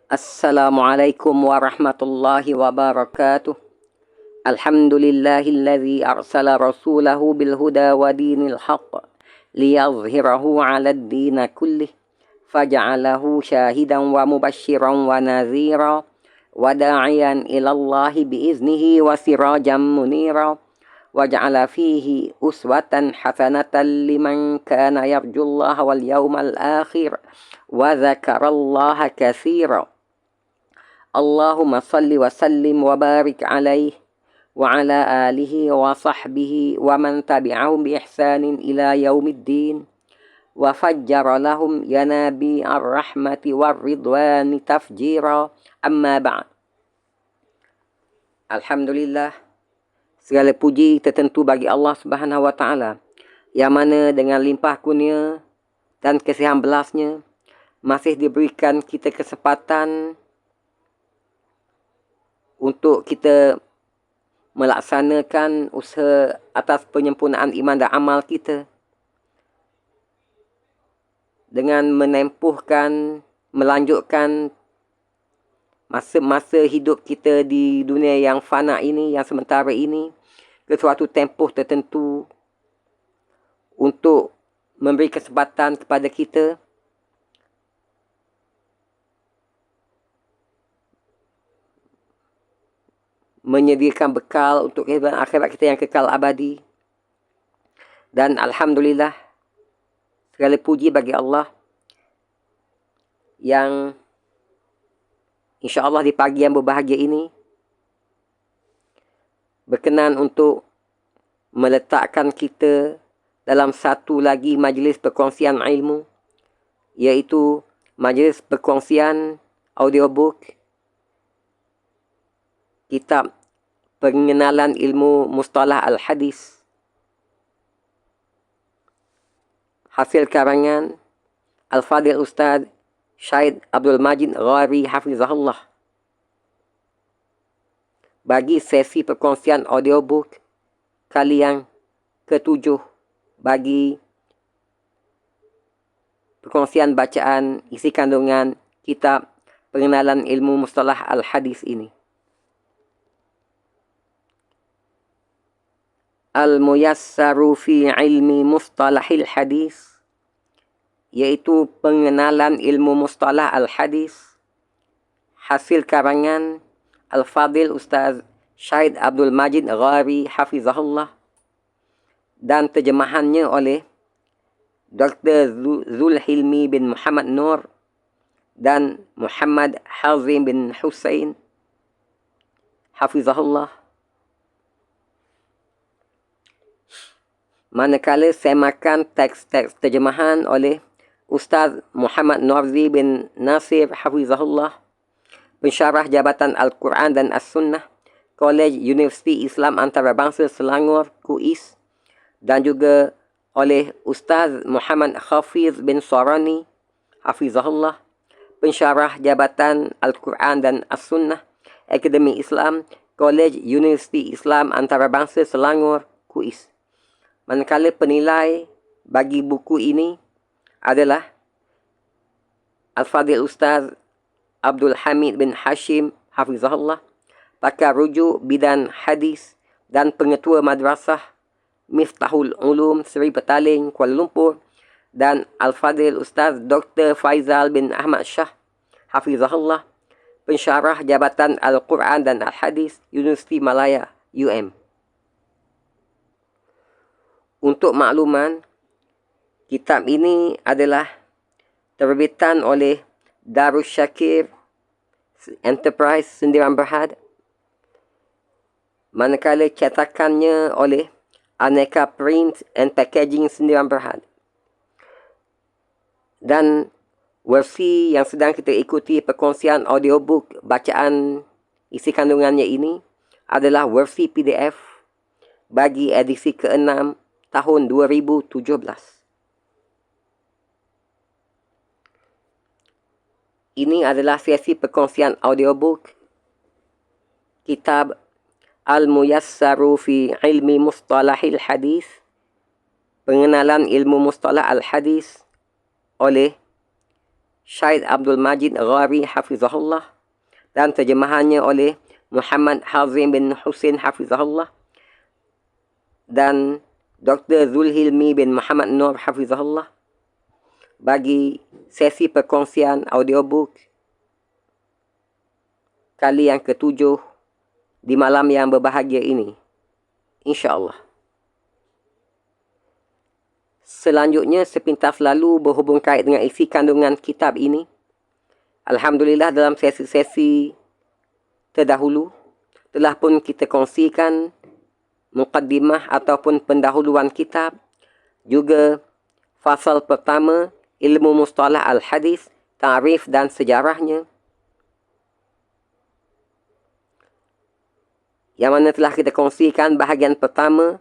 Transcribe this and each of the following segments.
Assalamualaikum warahmatullahi wabarakatuh. Alhamdulillahilladzi arsala rasulahu bil huda wa dinil haqq liyadhhirahu 'alad din kullih faja'alahu syahidan wa mubasysyiran wa nadhira wa da'iyan ilallahi biiznihi wa sirajan munira wa ja'ala fihi uswatan hasanatan liman kana yarjullaha wal yawmal akhir wa dzakarallaha katsira. Allahumma salli wa sallim wa barik alaih wa ala alihi wa sahbihi wa man tabi'ahum bi ihsanin ila yaumiddin wa fajjara lahum yanabi ar-rahmati war ridwani tafjira, amma ba'd. Alhamdulillah, segala puji tertentu bagi Allah Subhanahu wa taala yang mana dengan limpah kurnia dan kasihan belasnya masih diberikan kita kesempatan untuk kita melaksanakan usaha atas penyempurnaan iman dan amal kita dengan menempuhkan, melanjutkan masa-masa hidup kita di dunia yang fana ini, yang sementara ini, ke suatu tempoh tertentu untuk memberi kesempatan kepada kita menyediakan bekal untuk kehidupan akhirat kita yang kekal abadi. Dan Alhamdulillah, segala puji bagi Allah yang insya-Allah di pagi yang berbahagia ini berkenan untuk meletakkan kita dalam satu lagi majlis perkongsian ilmu, iaitu majlis perkongsian audiobook kitab pengenalan ilmu mustalah al-hadis hasil karangan Al-Fadil Ustaz Syed Abdul Majid Ghari Hafizahullah. Bagi sesi perkongsian audiobook kali yang ke-7 bagi perkongsian bacaan isi kandungan kitab pengenalan ilmu mustalah al-hadis ini. Al-Muyassaru fi ilmi mustalahil hadis, iaitu pengenalan ilmu mustalah al-hadis hasil karangan Al-Fadil Ustaz Syed Abdul Majid Ghari Hafizahullah dan terjemahannya oleh Dr. Zulhilmi bin Muhammad Nur dan Muhammad Hazim bin Hussein Hafizahullah. Manakala semakan teks-teks terjemahan oleh Ustaz Muhammad Norzi bin Nasir Hafizahullah, pensyarah Jabatan Al-Quran dan As-Sunnah, Kolej Universiti Islam Antarabangsa Selangor, KUIS, dan juga oleh Ustaz Muhammad Hafiz bin Sarani Hafizahullah, pensyarah Jabatan Al-Quran dan As-Sunnah, Akademi Islam, Kolej Universiti Islam Antarabangsa Selangor, KUIS. Manakala penilai bagi buku ini adalah Al-Fadil Ustaz Abdul Hamid bin Hashim Hafizahullah, pakar rujuk bidan hadis dan pengetua madrasah Miftahul Ulum Seri Petaling, Kuala Lumpur, dan Al-Fadil Ustaz Dr. Faizal bin Ahmad Shah Hafizahullah, pensyarah Jabatan Al-Quran dan Al-Hadis, Universiti Malaya, UM. Untuk makluman, kitab ini adalah terbitan oleh Darus Syakir Enterprise Sendirian Berhad, manakala cetakannya oleh Aneka Print and Packaging Sendirian Berhad. Dan versi yang sedang kita ikuti perkongsian audiobook bacaan isi kandungannya ini adalah versi PDF bagi edisi ke-6 tahun 2017. Ini adalah sesi perkongsian audiobook kitab Al-Muyassaru fi ilmi mustalahil hadis, pengenalan ilmu mustalah al-hadis oleh Syed Abdul Majid Ghari Hafizahullah dan terjemahannya oleh Muhammad Hazim bin Husin Hafizahullah dan Dr. Zulhilmi bin Muhammad Nur Hafizahullah bagi sesi perkongsian audiobook kali yang ke-7 di malam yang berbahagia ini, insya-Allah. Selanjutnya, sepintas lalu berhubung kait dengan isi kandungan kitab ini. Alhamdulillah, dalam sesi-sesi terdahulu telah pun kita kongsikan muqaddimah ataupun pendahuluan kitab, juga fasal pertama ilmu mustalah al-hadis, ta'rif dan sejarahnya, yang mana telah kita kongsikan bahagian pertama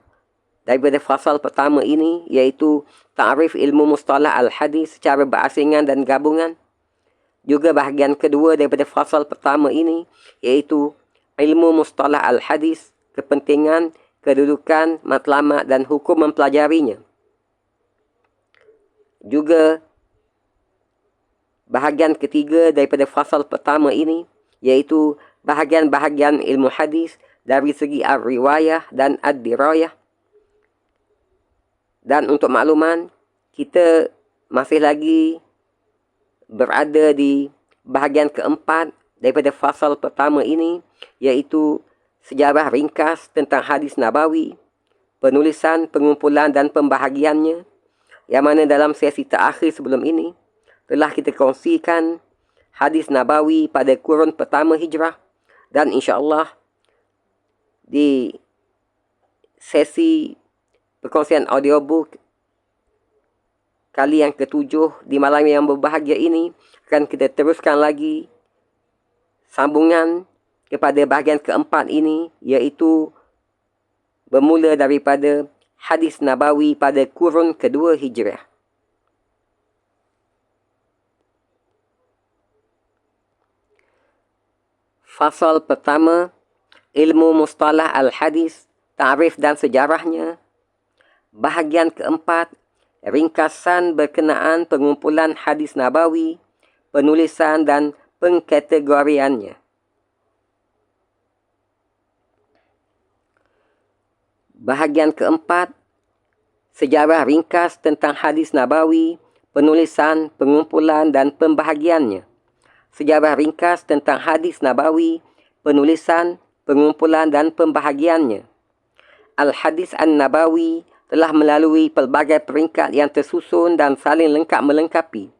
daripada fasal pertama ini, iaitu ta'rif ilmu mustalah al-hadis secara berasingan dan gabungan. Juga bahagian kedua daripada fasal pertama ini, iaitu ilmu mustalah al-hadis, kepentingan, kedudukan, matlamat dan hukum mempelajarinya. Juga bahagian ketiga daripada fasal pertama ini, iaitu bahagian-bahagian ilmu hadis dari segi ar-riwayah dan ad-dirayah. Dan untuk makluman, kita masih lagi berada di bahagian keempat daripada fasal pertama ini, iaitu sejarah ringkas tentang hadis nabawi, penulisan, pengumpulan dan pembahagiannya, yang mana dalam sesi terakhir sebelum ini telah kita kongsikan hadis nabawi pada kurun pertama hijrah, dan insya-Allah di sesi perkongsian audiobook kali yang ke-7 di malam yang berbahagia ini akan kita teruskan lagi sambungan kepada bahagian keempat ini, iaitu bermula daripada hadis nabawi pada kurun kedua hijrah. Fasal pertama, ilmu mustalah al-hadis, ta'rif dan sejarahnya. Bahagian keempat, ringkasan berkenaan pengumpulan hadis nabawi, penulisan dan pengkategoriannya. Bahagian keempat, sejarah ringkas tentang hadis nabawi, penulisan, pengumpulan dan pembahagiannya. Sejarah ringkas tentang hadis nabawi, penulisan, pengumpulan dan pembahagiannya. Al-Hadis An-Nabawi telah melalui pelbagai peringkat yang tersusun dan saling lengkap melengkapi.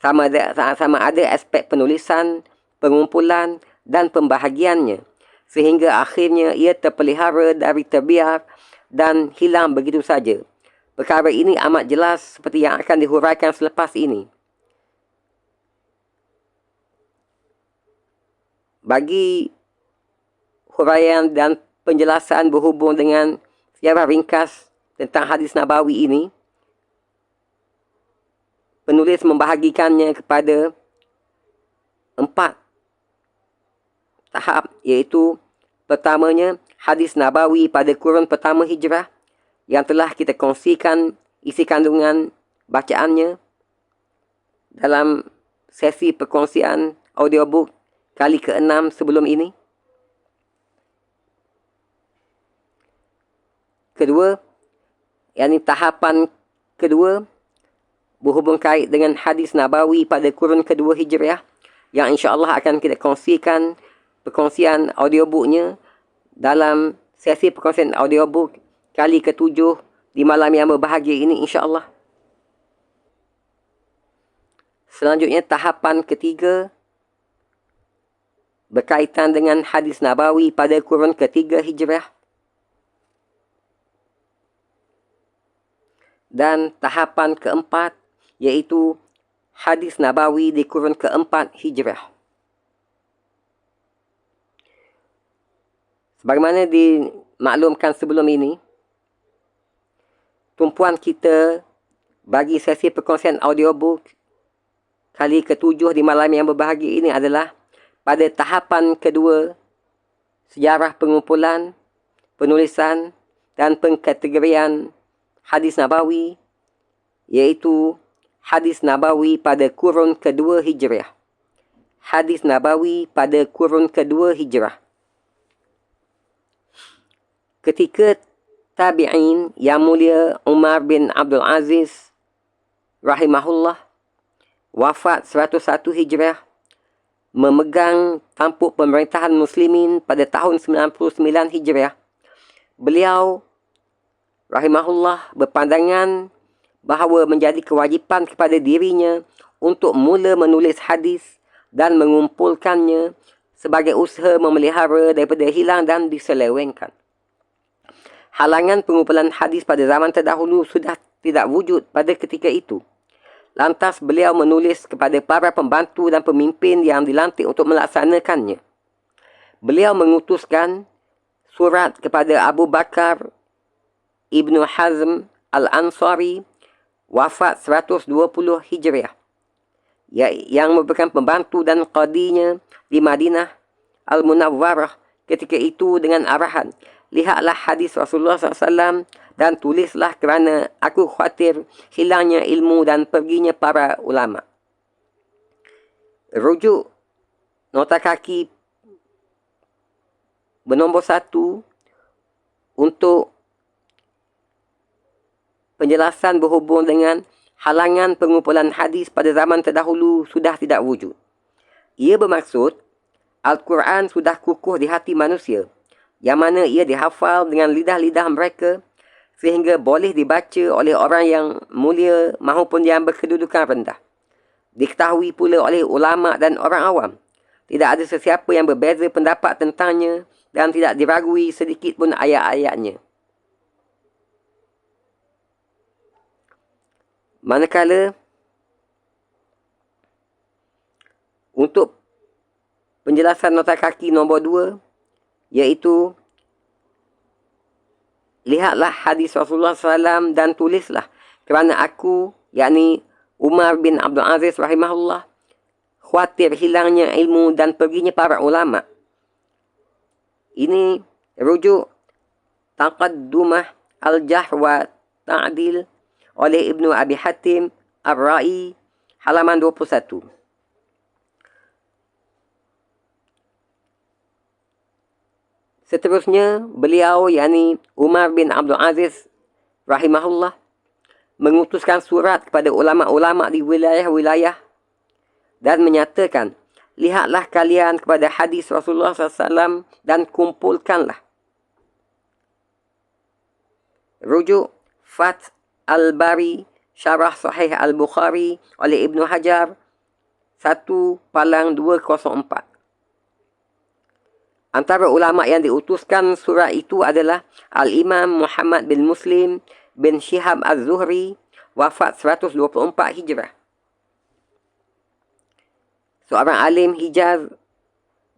Sama ada aspek penulisan, pengumpulan dan pembahagiannya, sehingga akhirnya ia terpelihara dari terbiar dan hilang begitu saja. Perkara ini amat jelas seperti yang akan dihuraikan selepas ini. Bagi huraian dan penjelasan berhubung dengan sejarah ringkas tentang hadis nabawi ini, penulis membahagikannya kepada 4 tahap, iaitu pertamanya hadis nabawi pada kurun pertama hijrah, yang telah kita kongsikan isi kandungan bacaannya dalam sesi perkongsian audiobook kali ke-6 sebelum ini. Kedua, yakni tahapan kedua berhubung kait dengan hadis nabawi pada kurun kedua hijriah, yang insya-Allah akan kita kongsikan perkongsian audiobooknya dalam sesi perkongsian audiobook kali ke-7 di malam yang berbahagia ini, insya-Allah. Selanjutnya, tahapan ketiga berkaitan dengan hadis nabawi pada kurun ketiga hijriah. Dan tahapan keempat, iaitu hadis nabawi di kurun keempat hijrah. Sebagaimana dimaklumkan sebelum ini, tumpuan kita bagi sesi perkongsian audiobook kali ke-7 di malam yang berbahagia ini adalah pada tahapan kedua, sejarah pengumpulan, penulisan dan pengkategorian hadis nabawi, iaitu hadis Nabawi pada kurun kedua Hijriah. Hadis Nabawi pada kurun kedua Hijrah. Ketika tabi'in yang mulia Umar bin Abdul Aziz rahimahullah wafat 101 Hijriah, memegang tampuk pemerintahan muslimin pada tahun 99 Hijriah, beliau rahimahullah berpandangan bahawa menjadi kewajipan kepada dirinya untuk mula menulis hadis dan mengumpulkannya sebagai usaha memelihara daripada hilang dan diselewengkan. Halangan pengumpulan hadis pada zaman terdahulu sudah tidak wujud pada ketika itu. Lantas beliau menulis kepada para pembantu dan pemimpin yang dilantik untuk melaksanakannya. Beliau mengutuskan surat kepada Abu Bakar Ibnu Hazm Al-Ansari, wafat 120 Hijriah, yang merupakan pembantu dan qadinya di Madinah Al-Munawwarah ketika itu, dengan arahan, lihatlah hadis Rasulullah SAW dan tulislah kerana aku khawatir hilangnya ilmu dan perginya para ulama. Rujuk nota kaki bernombor 1 untuk penjelasan berhubung dengan halangan pengumpulan hadis pada zaman terdahulu sudah tidak wujud. Ia bermaksud Al-Quran sudah kukuh di hati manusia, yang mana ia dihafal dengan lidah-lidah mereka sehingga boleh dibaca oleh orang yang mulia maupun yang berkedudukan rendah. Diketahui pula oleh ulama dan orang awam. Tidak ada sesiapa yang berbeza pendapat tentangnya dan tidak diragui sedikit pun ayat-ayatnya. Manakala untuk penjelasan nota kaki nombor 2, iaitu lihatlah hadis Rasulullah SAW dan tulislah kerana aku, yakni Umar bin Abdul Aziz rahimahullah, khawatir hilangnya ilmu dan perginya para ulama. Ini rujuk Taqaddumah Al-Jarh wa Ta'dil oleh Ibnu Abi Hatim Ar-Ra'i, halaman 21. Seterusnya, beliau, yakni Umar bin Abdul Aziz rahimahullah, mengutuskan surat kepada ulama-ulama di wilayah-wilayah dan menyatakan, lihatlah kalian kepada hadis Rasulullah SAW dan kumpulkanlah. Rujuk Fath Al-Bari, Syarah Sahih Al-Bukhari oleh Ibnu Hajar, 1/204. Antara ulama yang diutuskan surat itu adalah Al-Imam Muhammad bin Muslim bin Shihab Az-Zuhri, wafat 124 Hijrah. Seorang alim Hijaz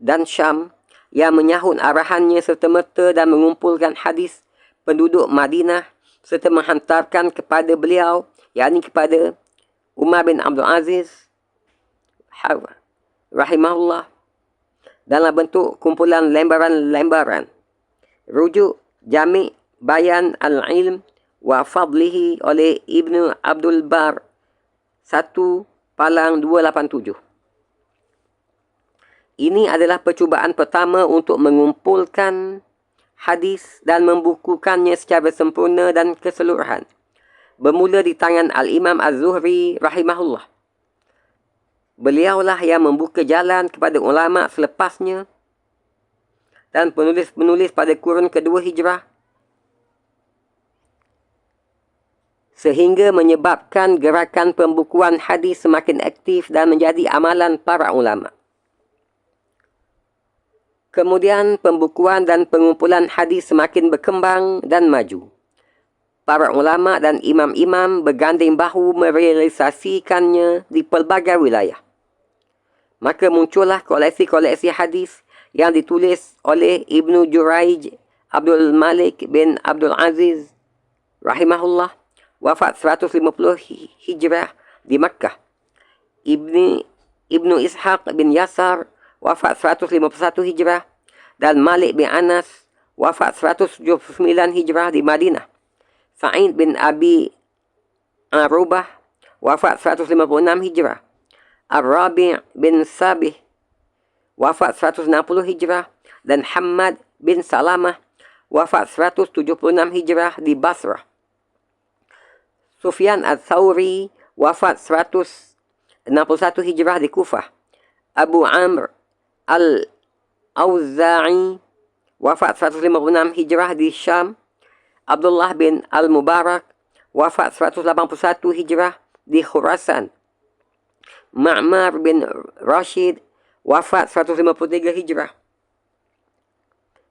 dan Syam yang menyahut arahannya serta-merta dan mengumpulkan hadis penduduk Madinah serta menghantarkan kepada beliau, yakni kepada Umar bin Abdul Aziz rahimahullah, dalam bentuk kumpulan lembaran-lembaran. Rujuk Jami' Bayan Al-Ilm wa Fadlihi oleh Ibnu Abdul Bar, 1/287. Ini adalah percubaan pertama untuk mengumpulkan hadis dan membukukannya secara sempurna dan keseluruhan. Bermula di tangan Al-Imam Az-Zuhri rahimahullah. Beliaulah yang membuka jalan kepada ulama selepasnya dan penulis-penulis pada kurun kedua Hijrah, sehingga menyebabkan gerakan pembukuan hadis semakin aktif dan menjadi amalan para ulama. Kemudian pembukuan dan pengumpulan hadis semakin berkembang dan maju. Para ulama dan imam-imam berganding bahu merealisasikannya di pelbagai wilayah. Maka muncullah koleksi-koleksi hadis yang ditulis oleh Ibnu Juraij Abdul Malik bin Abdul Aziz rahimahullah, wafat 150 Hijrah di Makkah. Ibnu Ishaq bin Yasar, wafat 151 Hijrah, dan Malik bin Anas, wafat 179 Hijrah di Madinah. Sa'id bin Abi Arubah, wafat 156 Hijrah. Ar-Rabi' bin Sabih, wafat 160 Hijrah. Dan Hamad bin Salamah, wafat 176 Hijrah di Basrah. Sufyan al-Thawri, wafat 161 Hijrah di Kufah. Abu Amr al-Auza'i, wafat 156 Hijrah di Syam. Abdullah bin al-Mubarak, wafat 181 Hijrah di Khurasan. Ma'mar bin Rashid, wafat 153 Hijrah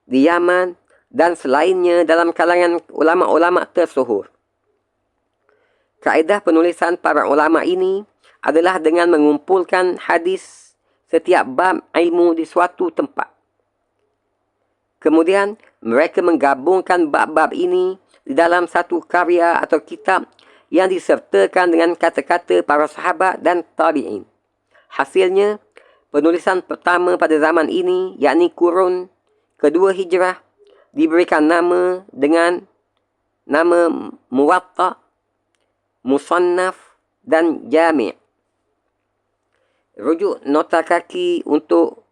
di Yaman, dan selainnya dalam kalangan ulama-ulama tersohor. Kaedah penulisan para ulama ini adalah dengan mengumpulkan hadis setiap bab ilmu di suatu tempat. Kemudian mereka menggabungkan bab-bab ini di dalam satu karya atau kitab yang disertakan dengan kata-kata para sahabat dan tabi'in. Hasilnya, penulisan pertama pada zaman ini, yakni kurun kedua Hijrah, diberikan nama dengan nama Muwatta, Musannaf dan Jami'. Rujuk nota kaki untuk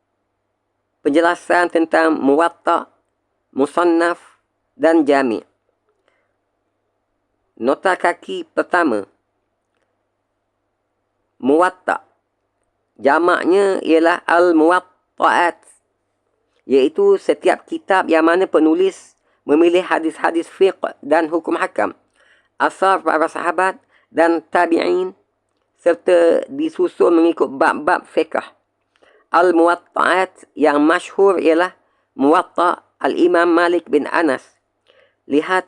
penjelasan tentang Muwatta, Musannaf dan Jami'. Nota kaki pertama, Muwatta, jamaknya ialah Al-Muwatta'at, iaitu setiap kitab yang mana penulis memilih hadis-hadis fiqh dan hukum hakam, asar para sahabat dan tabi'in, serta disusun mengikut bab-bab fiqh. Al-Muwatta'at yang masyhur ialah Muwatta' Al-Imam Malik bin Anas. Lihat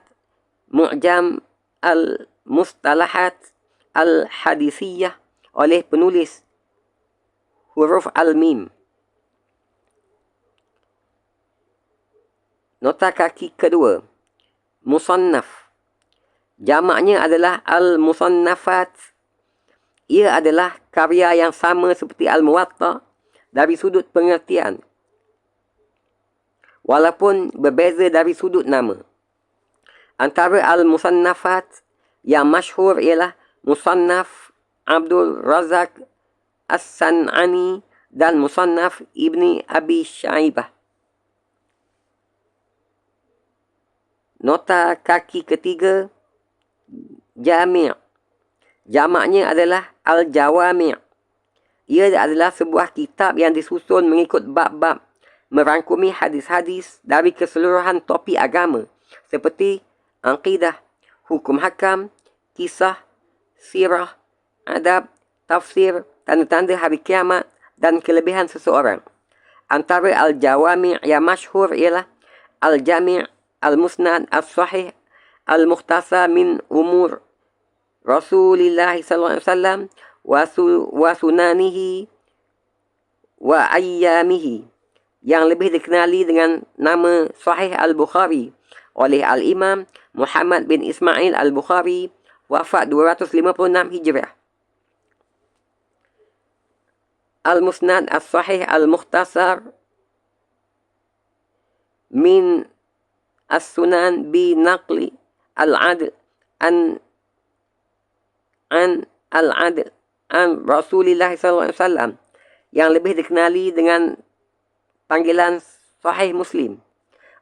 Mu'jam Al-Mustalahat Al-Hadisiyah oleh penulis huruf Al-Mim. Nota kaki kedua, Musannaf, jamaknya adalah Al-Musannafat. Ia adalah karya yang sama seperti Al-Muwatta dari sudut pengertian, walaupun berbeza dari sudut nama. Antara Al-Musannafat yang masyhur ialah Musannaf Abdul Razak As-San'ani dan Musannaf Ibni Abi Syaibah. Nota kaki ketiga, Jami', jamaknya adalah Al-Jawami'. Ia adalah sebuah kitab yang disusun mengikut bab-bab, merangkumi hadis-hadis dari keseluruhan topik agama seperti aqidah, hukum hakam, kisah, sirah, adab, tafsir, tanda-tanda hari kiamat dan kelebihan seseorang. Antara Al-Jawami' yang masyhur ialah Al-Jami' Al-Musnad As-Sahih Al-Mukhtasar min Umur Rasulillah sallallahu alaihi wasallam wa sunanihi wa ayyamihi, yang lebih dikenali dengan nama Sahih Al-Bukhari oleh Al-Imam Muhammad bin Ismail Al-Bukhari, wafat 256 Hijrah. Al-Musnad As-Sahih Al-Mukhtasar min As-Sunan bi Naqli Al-Adl an Al-Adl an Rasulillah SAW, yang lebih dikenali dengan panggilan Sahih Muslim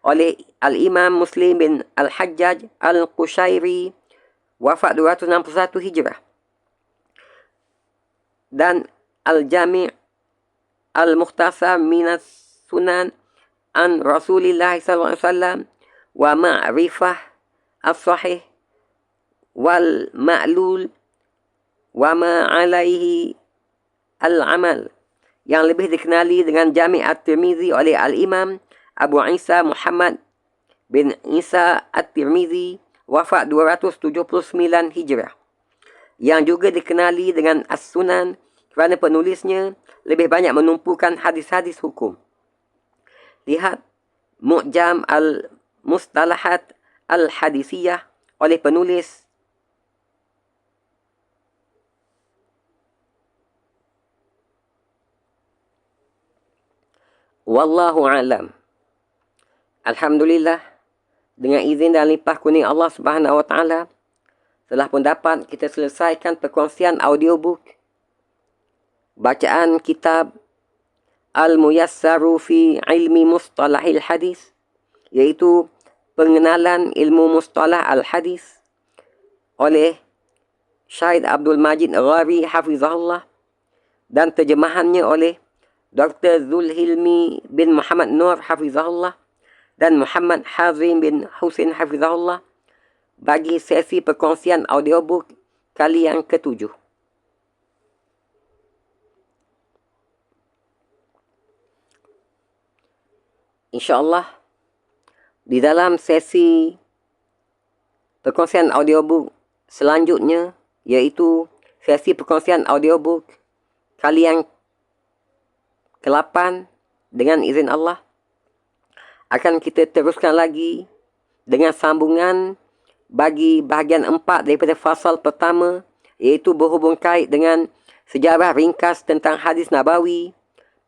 oleh Al-Imam Muslim bin Al-Hajjaj Al-Qushairi, wafat 261 Hijrah. Dan Al-Jami' Al-Mukhtasar minas Sunan an Rasulillah SAW wa ma'rifah as-sahih wal ma'lul wa ma alaihi al-amal, yang lebih dikenali dengan Jami' At-Tirmizi oleh Al-Imam Abu Isa Muhammad bin Isa At-Tirmizi, wafat 279 Hijrah, yang juga dikenali dengan As-Sunan kerana penulisnya lebih banyak menumpukan hadis-hadis hukum. Lihat Mu'jam Al-Mustalahat Al-Hadisiyah oleh penulis Wallahu a'lam. Alhamdulillah, dengan izin dan limpah kuning Allah Subhanahu wa taala, Setelah pun dapat, kita selesaikan perkongsian audiobook bacaan kitab Al-Muyassaru fi Ilmi Mustalahil Hadis, iaitu pengenalan ilmu mustalah al-hadis oleh Syahid Abdul Majid Ghari Hafizahullah, dan terjemahannya oleh Dr. Zulhilmi bin Muhammad Nur Hafizahullah dan Muhammad Hazim bin Husin Hafizahullah, bagi sesi perkongsian audiobook kali yang ke-7. InsyaAllah, di dalam sesi perkongsian audiobook selanjutnya, iaitu sesi perkongsian audiobook kali yang ke-8, dengan izin Allah, akan kita teruskan lagi dengan sambungan bagi bahagian 4 daripada fasal pertama, iaitu berhubung kait dengan sejarah ringkas tentang hadis Nabawi,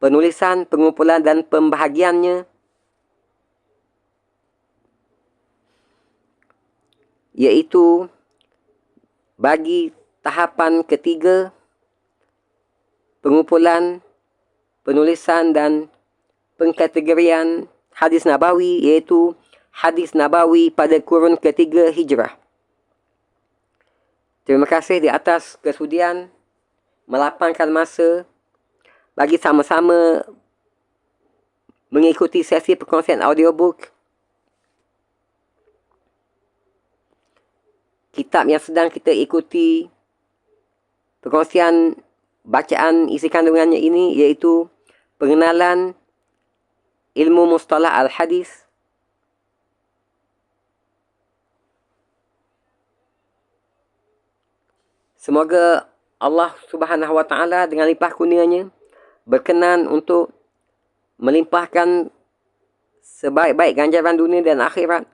penulisan, pengumpulan dan pembahagiannya, iaitu bagi tahapan ketiga, pengumpulan, penulisan dan pengkategorian hadis Nabawi, iaitu hadis Nabawi pada kurun ketiga Hijrah. Terima kasih di atas kesudian melapangkan masa bagi sama-sama mengikuti sesi perkongsian audiobook kitab yang sedang kita ikuti perkongsian bacaan isi kandungannya ini, iaitu pengenalan ilmu mustalah al-hadis. Semoga Allah Subhanahu wa Ta'ala dengan limpah kurnianya berkenan untuk melimpahkan sebaik-baik ganjaran dunia dan akhirat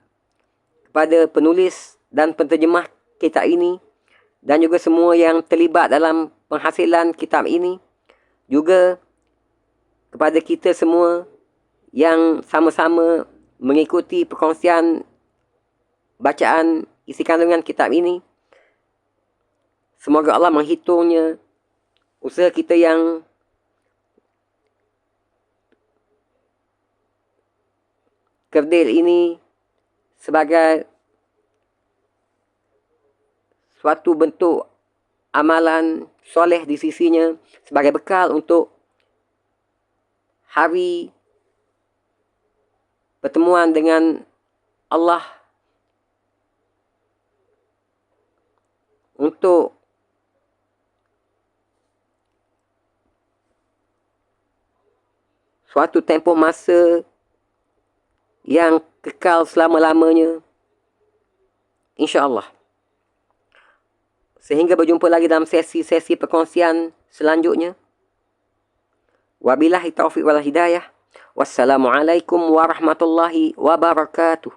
kepada penulis dan penterjemah kitab ini, dan juga semua yang terlibat dalam penghasilan kitab ini, juga kepada kita semua yang sama-sama mengikuti perkongsian bacaan isi kandungan kitab ini. Semoga Allah menghitungnya usaha kita yang kerdil ini sebagai suatu bentuk amalan soleh di sisinya, sebagai bekal untuk hari pertemuan dengan Allah, untuk suatu tempoh masa yang kekal selama-lamanya, insya-Allah. Sehingga berjumpa lagi dalam sesi-sesi perkongsian selanjutnya. Wabillahi taufiq wal hidayah. Wassalamualaikum warahmatullahi wabarakatuh.